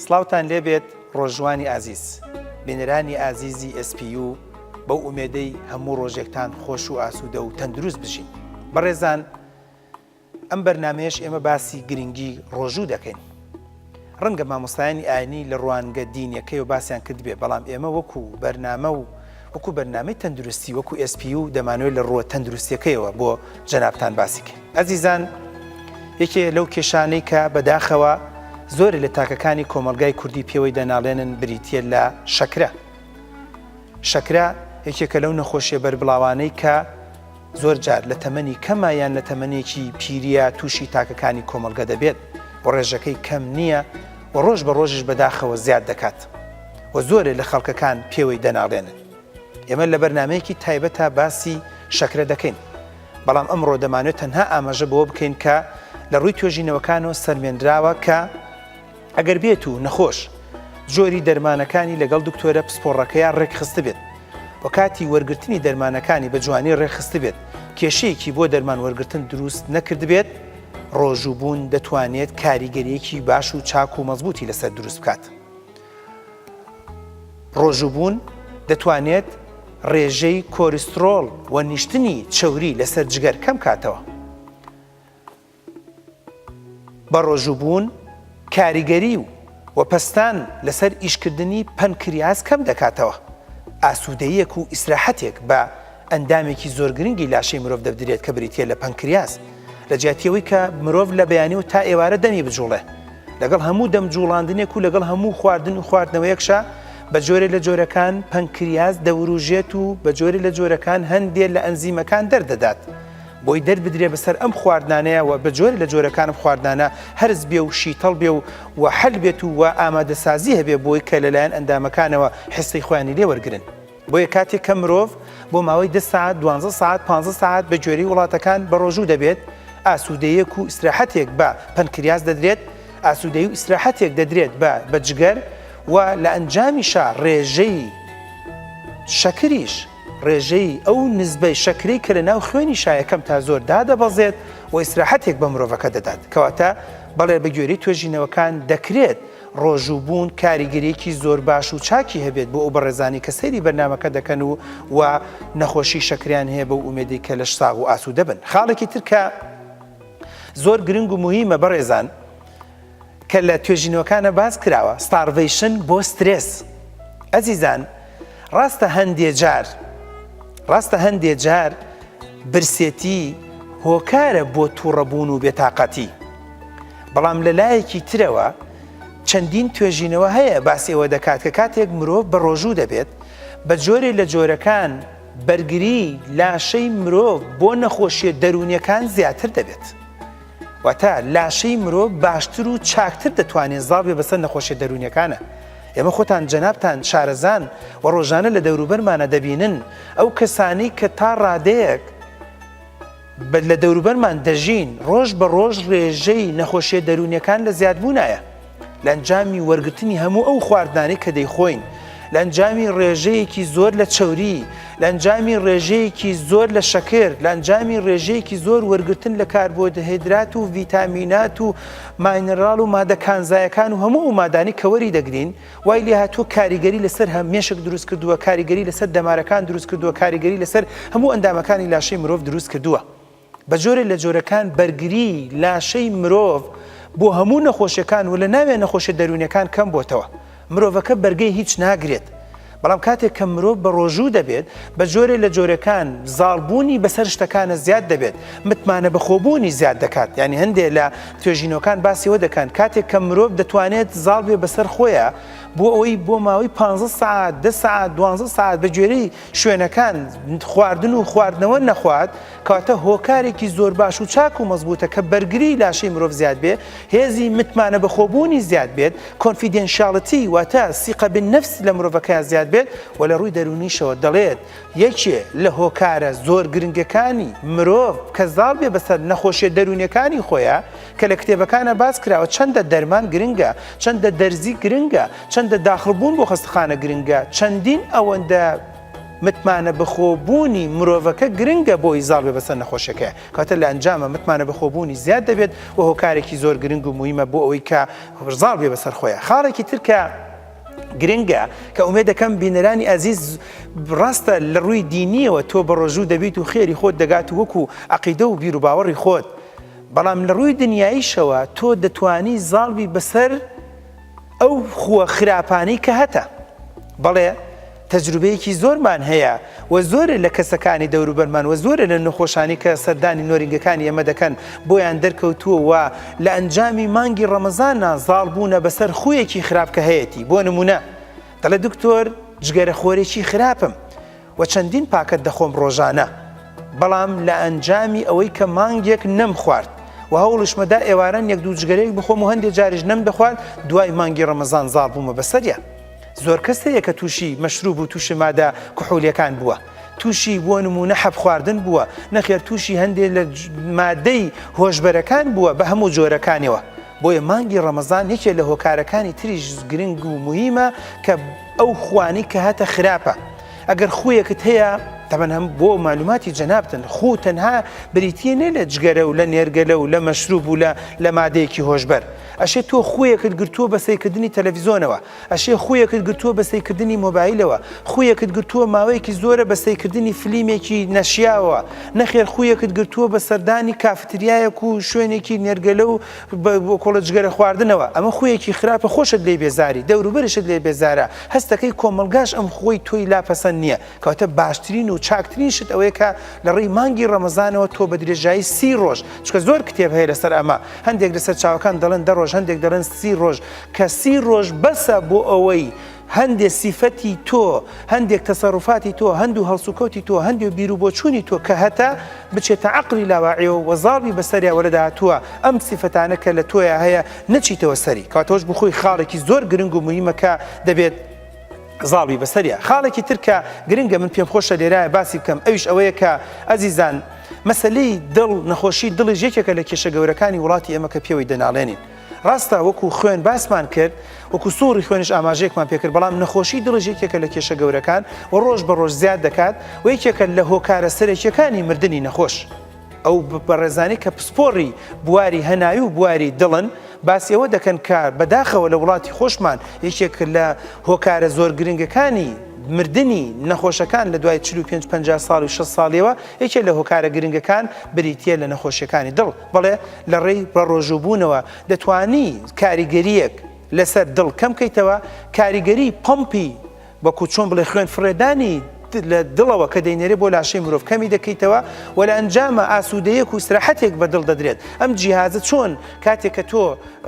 سڵاوتان لێبێت ڕۆژوانی ئازیز بینەرانی ئازیزی SPU بەو ئومێدەی هەموو ڕۆژێکتان خۆش و ئاسوودە و تەندروست بژین. بەڕێزان، ئەم بەرنامەیەش ئێمە باسی گرنگی ڕۆژوو دەکەین. ڕەنگە مامۆستایانی ئاینی لە ڕوانگە دینیەکەی و باسییان کرد بێ، بەڵام ئێمە وەکو بەرنامەی تەندروستی وەکو SPU دەمانوێت لە ڕووە تەندروستیەکەیەوە بۆ جەنابتان باسی بکەین. ئەزیزان، یەکێ لەو کێشانەی کە بەداخەوە زۆرە لە تاکەکانی کۆمەلگای کوردی پێوەی دەناڵێنن بریتیە لە شەکرە. شەکرە یەکێکە لەو نەخۆشیە بەربڵاوانەی کە زۆر جار لە تەمەنی کەمایان لە تەمەنێکی پیریە تووشی تاکەکانی کۆمەلگە دەبێت و ڕێژەکەی کەم نییە و ڕۆژ بە ڕۆژش بەداخەوە زیاد دەکات و زۆرە لە خەڵکەکان پێوەی دەناڵێنن. ئێمە لە بەرنامەیەکی تایبەتە باسی شەکرە دەکەین، بەڵام ئەمڕۆ دەمانوێت تەنها ئاماژە بەوە بکەین کە لە ڕووی توێژینەوەکانەوە سەرمێنراوە کە ئەگەر بێت و نەخۆش جۆری دەرمانەکانی لەگەڵ دکتۆرە پسپۆڕەکەیان ڕێکخستە بێت و کاتی وەرگرتنی دەرمانەکانی بە جوانی ڕێکخستە بێت، کێشەیەکی بۆ دەرمان وەرگرتن دروست نەکرد بێت، ڕۆژووبوون دەتوانێت کاریگەریەکی باش و چاک و مەزبوطی لەسەر دروست بکات. ڕۆژووبوون دەتوانێت ڕێژەی کۆلیسترۆڵ و نیشتنی چەوری لەسەر جگەر کەم کاتەوە. بە ڕۆژووبوون کاریگەری و پەستان لەسەر ئیشکردنی پەنکریاس کەم دەکاتەوە. ئاسوودەیەک و ئیسراحەتێک بە ئەندامێکی زۆر گرنگی لاشەی مرۆڤ دەبدرێت کە بریتیە لە پەنکریاس، لە جیاتیەوەی کە مرۆڤ لە بەیانی و تا ئێوارە دەمی بجوڵێ. لەگەڵ هەموو دەم جوڵاندنێک و لەگەڵ هەموو خواردن و خواردنەوەیەکشە بە جۆرە لە جۆرەکان پەنکریاس دەوروژێت و بە جۆرە لە جۆرەکان هەندێک لە ئەنزیمەکان دەردەدات بۆی دەربدرێ بەسەر ئەم خواردانەیە و بە جۆرە لە جۆرەکانم خواردانە هەرز بێ و شیتەڵ بێ و حەل بێت و ئامادەسازی هەبێ بۆی کە لەلایەن ئەندامەکانەوە حسی خۆیانی لێ وەرگرن. بۆیە کاتێک کە مرۆڤ بۆ ماوەی 10 ساعت 12 ساعت 15 ساعت بە جۆرەی وڵاتەکان بە ڕۆژوو دەبێت، ئاسوودەیەک و ئیسراحەتێک بە پەنکریاس دەدرێت، ئاسوودەی و ئیسراحەتێک دەدرێت بە جگەر و لە ئەنجامیشا ڕێژەی شەکریش، ڕێژەی ئەو نزبەی شەکرەی کە لە ناو خوێنی شایەکەم تا زۆر دادەبەزێت و ئیسراحەتێک بە مرۆڤەکە دەدات. کەواتە بەڵێ بە گوێرەی توێژینەوەکان دەکرێت ڕۆژووبوون کاریگەریەکی زۆر باش و چاکی هەبێت بۆ ئەو بەڕێزانی کە سەیری بەرنامەکە دەکەن و نەخۆشی شەکریان هەیە بە ئومێدەی کە لەش ساغ و ئاسوودە بن. خاڵێکی تر کە زۆر گرنگ و مهمە بەڕێزان کە لە توێژینەوەکانە باس کراوە، ستارڤیشن بۆ سترێس. ئەزیزان، ڕاستە هەندێک جار برسێتی هۆکارە بۆ تووڕەبوون و بێتاقەتی، بەڵام لە لایەکی ترەوە چەندین توێژینەوە هەیە باسی ئەوە دەکات کە کاتێک مرۆڤ بە ڕۆژوو دەبێت بە جۆرێ لە جۆرەکان بەرگری لاشەی مرۆڤ بۆ نەخۆشیە دەرونیەکان زیاتر دەبێت، واتە لاشەی مرۆڤ باشتر و چاکتر دەتوانێت زاڵ بێ بەسەر نەخۆشیە دەرونیەکانە. ئێمە خۆتان جەنابتان شارەزان و ڕۆژانە لە دەوروبەرمانە دەبینن ئەو کەسانی کە تا ڕادەیەک لە دەوروبەرمان دەژین ڕۆژ بە ڕۆژ ڕێژەی نەخۆشیە دەرونیەکان لە زیادبوونایە لە ئەنجامی وەرگرتنی هەموو ئەو خواردانەی کە دەیخۆین، لە ئەنجامی ڕێژەیەکی زۆر لە چەوری، لە ئەنجامی ڕێژەیەکی زۆر لە شەکر، لە ئەنجامی ڕێژەیەکی زۆر وەرگرتن لە کاربۆهیدرات و ڤیتامینات و ماینەرال و مادە کانزایەکان و هەموو ئەو مادانی کە وەری دەگرین، وای لێ هاتووە کاریگەری لەسەر هەمێشک دروست کردووە، کاریگەری لەسەر دەمارەکان دروست کردووە، کاریگەری لەسەر هەموو ئەندامەکانی لاشەی مرۆڤ دروست کردووە. بە جۆرێ لە جۆرەکان بەرگری لاشەی مرۆڤ بۆ هەموو نەخۆشیەکان و لە ناوێ نەخۆشیە دەرونیەکان کەم بۆتەوە. مرۆڤەکە بەرگەی هیچ ناگرێت، بەڵام کاتێک کە مرۆڤ بە ڕۆژوو دەبێت بە جۆرێ لە جۆرەکان زاڵبوونی بەسەر شتەکانە زیاد دەبێت، متمانە بەخۆبوونی زیاد دەکات. یعنی هەندێک لە توێژینەوەکان باسیەوە دەکەن کاتێک کە مرۆڤ دەتوانێت زاڵ بێ بەسەر خۆیە بۆ ئەوەی بۆ ماوەی 15 ساعت 10 ساعت 12 ساعت بە جۆرەی شوێنەکان خواردن و خواردنەوە نەخوات، کەواتە هۆکارێکی زۆر باش و چاک و مەزبوطە کە بەرگری لاشەی مرۆڤ زیاد بێ، هێزی متمانە بەخۆبوونی زیاد بێت، کۆنفیدێنشیاڵەتی واتە سیقە بالنەفس لە مرۆڤەکە زیاد بێت و لە ڕووی دەرونیشەوە دەڵێت یەکێ لە هۆکارە زۆر گرنگەکانی مرۆڤ کە زاڵ بێ بەسەر نەخۆشیە دەرونیەکانی خۆیە کە لە کتێبەکانە باس کراوە چەندە دەرمان گرنگە، چەندە دەرزی گرنگە، چەندە داخڵبوون بۆ خەستەخانە گرنگە، چەندین ئەوەندە متمانە بەخۆبوونی مرۆڤەکە گرنگە بۆی زاڵ بێ بەسەر نەخۆشیەکە کاتە لە ئەنجامە متمانە بەخۆبوونی زیاد دەبێت و هۆکارێکی زۆر گرنگ و مهمە بۆ ئەوەی کە زاڵ بێ بەسەر خۆیان. خاڵێکی ترکە گرنگە کە ئومێ دەکەم بینەرانی ئەزیز ڕاستە لە ڕووی دینیەوە تۆ بە ڕۆژوو دەبیت و خێری خۆت دەگات وەکو عەقیدە و بیر و باوەڕی خۆت، بەڵام لە ڕووی دنیاییشەوە تۆ دەتوانی زاڵبی بەسەر ئەو خووە خراپانەی کە هەتە. بەڵێ تەجروبەیەکی زۆرمان هەیە و زۆرە لە کەسەکانی دەوروبەرمان و زۆرە لە نەخۆشانی کە سەردانی نۆرینگەکانی ئێمە دەکەن بۆیان دەرکەوتووە و لە ئەنجامی مانگی ڕەمەزانە زاڵ بوونە بەسەر خویەکی خراپ کە هەیەی. بۆ نمونە دەڵێ دکتۆر جگەرە خۆرێکی خراپم و چەندین پاکەت دەخۆم ڕۆژانە، بەڵام لە ئەنجامی ئەوەی کە مانگێک نەم خوارد و هەوڵشمەدا ئێواران یەک دوو جگەرەیەک بخۆم و هەندێک جاریش نەم دەخوارد، دوای مانگی ڕەمەزان زاڵ بوومە بەسەریە. زۆر کەس هەیە کە تووشی مەشروب و تووشی مادە کوحولیەکان بووە، تووشی بۆ نمونە حەب خواردن بووە، نەخێر تووشی هەندێک لە مادەی هۆشبەرەکان بووە بە هەموو جۆرەکانیەوە. بۆیە مانگی ڕەمەزان یەکێک لە هۆکارەکانی تریش گرنگ و مهمە کە ئەو خوانی کە هاتە خراپە. ئەگەر خویەکت هەیە تەبەن هەم بۆ معلوماتی جەنابتن خۆ تەنها بریتیە نێ لە جگەرە و لە نێرگەلە و لە مەشروب و لە مادەیەکی هۆشبەر. ئەشێ تۆ خویەکت گرتووە بە سەیکردنی تەلەڤیزۆنەوە، ئەشێ خویەکت گرتووە بە سەیکردنی مۆبایلەوە، خویەکت گرتووە ماوەیەکی زۆرە بە سەیکردنی فلیمێکی نەشیاوە، نەخێر خویەکت گرتووە بە سەردانی کافتریایەک و شوێنێکی نێرگەلە و کۆڵە جگەرە خواردنەوە. ئەمە خویەکی خراپە، خۆشت لێ بێزاری، دەوروبەرشت لێ بێزارە، هەستەکەی کۆمەلگاش ئەم خۆی تۆی لاپەسەند نییە. کەواتە باشترین و چاکترین شت ئەوەیە کە لە ڕێی مانگی ڕەمەزانەوە تۆ بە درێژایی 30 ڕۆژ، چکە زۆر کتێب هەیە لەسەر ئەمە، هەندێک لەسەر چاوەکان دەڵێن 10 ڕۆژ، هەندێک دەڵێن 30 ڕۆژ، کە 30 ڕۆژ بەسە بۆ ئەوەی هەندێک سیفەتی تۆ، هەندێک تەسەڕوفاتی تۆ، هەندوو هەڵسوکەوتی تۆ، هەندێک بیر و بۆچوونی تۆ کە هەتا بچێتە عەقڵی لاواعیەوە و زاڵی بەسەریەوە لە داهاتووە ئەم سیفەتانە کە لە تۆیە هەیە نەچیتەوە سەری. کاتۆش بخۆی خاڵێکی زۆر گرنگ و مهمە کە دەبێت زاڵی بەسەریە. خاڵێکی ترکە گرنگە من پێم خۆشە لێرایە باسی بکەم، ئەویش ئەوەیە کە ئەزیزان مەسەلەی دڵ نەخۆشی دڵی یەکێکە لە کێشە گەورەکانی وڵاتی ئێمە کە پێوەی دەناڵێنین. ڕاستە وەکو خوێن باسمان کرد، وەکو سووری خوێنش ئاماژەیەکمان پێکرد، بەڵام نەخۆشی دڵی یەکێکە لە کێشە گەورەکان و ڕۆژ بە ڕۆژ زیاد دەکات و یەکێکە لە هۆکارە سەرەکیەکانی مردنی نەخۆش. ئەو بەڕێزانی کە پسپۆڕی بواری هەناوی و بواری دڵن باسی ئەوە دەکەن کە بەداخەوە لە وڵاتی خۆشمان یەکێک لە هۆکارە زۆر گرنگەکانی مردنی نەخۆشەکان لە دوای 45-50 ساڵ و 6 ساڵیەوە یەکێک لە هۆکارە گرنگەکان بریتیە لە نەخۆشیەکانی دڵ. بەڵێ لە ڕێی بەڕۆژووبوونەوە دەتوانی کاریگەریەک لەسەر دڵ کەم بکەیتەوە، کاریگەری پەمپی وەکو چۆن بڵێ خوێن فڕێدانی لە دڵەوە کە دەینێرێ بۆ لاشەی مرۆڤ کەمی دەکەیتەوە و لە ئەنجامە ئاسوودەیەک و استراحەتێک بە دڵ دەدرێت. ئەم جیهازە چۆن کاتێک کە تۆ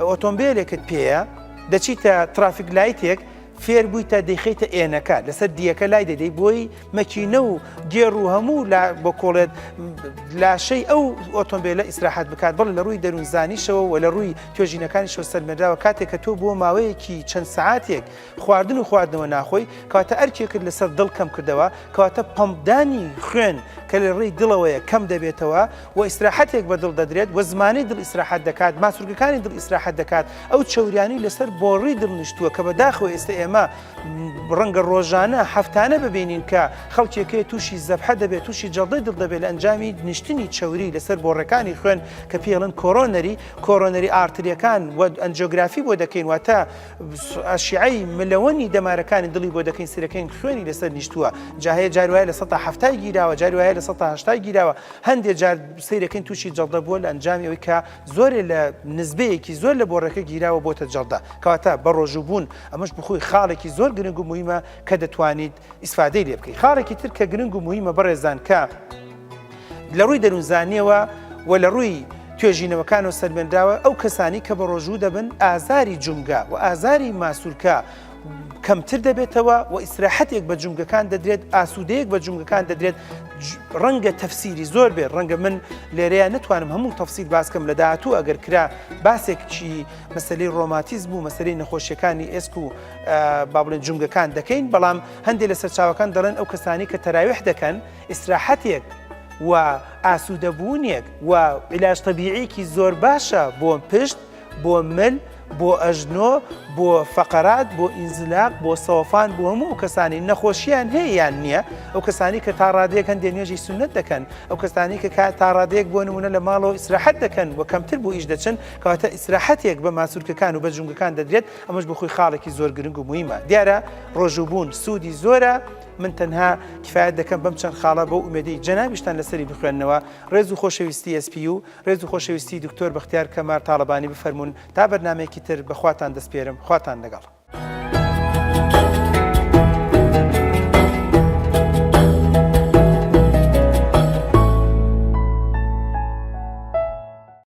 ئۆتۆمبیلێکت پێیە دەچیتە ترافیک لایتێک فێر بوویتە دەیخیتە ئێنەکە لەسەر دیەکە لای دەدەی بۆی مەکینە و گێڕ و هەموو بۆ کۆڵێت لاشەی ئەو ئۆتۆمبیلە ئیسراحەت بکات. بڵ لە ڕووی دەروونزانیشەوە و لە ڕووی توێژینەکانیشەوە سەرمێرداوە کاتێک کە تۆ بۆ ماوەیەکی چەند سەعاتێک خواردن و خواردنەوە ناخۆی کەواتە ئەرکێکرد لەسەر دڵ کەم کردەوە، کەواتە پەمپدانی خوێن کە لە ڕێی دڵەوەیە کەم دەبێتەوە و ئیسراحەتێک بە دڵ دەدرێت و زمانەی دڵ ئیسراحەت دەکات، ماسوورگەکانی دڵ ئیسراحەت دەکات. ئەو چەوریانی لەسەر بۆڕی دڵنیشتووە کە بەداخەوە ئێستا ئێمە ڕەنگە ڕۆژانە هەفتانە ببینین کە خەڵکێکەیە تووشی زەبحە دەبێت، تووشی جەڵدەی دڵ دەبێت لە ئەنجامی نیشتنی چەوری لەسەر بۆڕەکانی خوێن کە پێڵن کۆرۆنەری ئارتریەکان و ئەنجیۆگرافی بۆ دەکەین، واتە ئەشیعەی ملەوەنی دەمارەکانی دڵی بۆ دەکەین، سەرەکەین خوێنی لەسەر نیشتووە. جا هەیە جاری وایە لە 170 گیراوە، جاری وایە لە 180 گیراوە، هەندێک جار سەیرەکەین تووشی جەڵدە بووە لە ئەنجامی ئەوەی کە زۆرێ لە نسبەیەکی زۆر لە بۆڕەکە گیراوە بۆتە جەڵدە. کەواتە بە ڕۆژووبوون ئەمەش بخۆی خاڵێکی زۆر گرنگ و مهمە کە دەتوانیت ئیسفادەی لێ بکەیت. خاڵێکی تر کە گرنگ و مهمە بەڕێزان کە لە ڕووی دەروونزانیەوە و لە ڕووی توێژینەوەکانەوە سەرمێردراوە ئەو کەسانی کە بە ڕۆژوو دەبن ئازاری جومگا و ئازاری ماسوورکە کەمتر دەبێتەوە و ئیسراحەتێک بە جومگەکان دەدرێت، ئاسوودەیەک بە جومگەکان دەدرێت. ڕەنگە تەفسیری زۆر بێت، ڕەنگە من لێرەیە نتوانم هەموو تەفسیل باسکەم لە داهاتوو ئەگەر کرا باسێکی مەسەلەی ڕۆماتیزم و مەسەلەی نەخۆشیەکانی ئێسک و با بڵێن جومگەکان دەکەین، بەڵام هەندێک لە سەرچاوەکان دەڵێن ئەو کەسانی کە تەراویح دەکەن ئیسراحەتێک و ئاسوودەبوونێک و عیلاج تەبیعیکی زۆر باشە بۆ پشت، بۆ مل بۆ ئەژنۆ بۆ فەقەرات بۆ ئینزلاق بۆ سەوفان بۆ هەموو کەسانی نەخۆشییان هەیەیان نییە ئەو کەسانی کە تا ڕادەیەکەن دێنێژی سنت دەکەن ئەو کەسانی کە تا ڕادەیەک بۆ نمونە لە ماڵەوە ئیسراحەت دەکەن و کەمتر بۆ ئیش دەچن کەواتە ئیسراحەتێک بە ماسوولکەکان و بە جونگەکان دەدرێت ئەمەش بە خۆی خاڵێکی زۆر گرنگ و مهمە دیارە ڕۆژوبوون سوودی زۆرە من تەنها کفایەت دەکەم بەم چەند خاڵە بۆ ئومێدی جەنابیشتان لەسەری بخوێننەوە ڕێز و خۆشەویستی SP و ڕێز و خۆشەویستی دکتۆر بەختیار کەمال تاڵەبانی بفەرمونون تا بەرنامەیەکی تر بەخواتان دەسپێرم خواتان لەگەڵ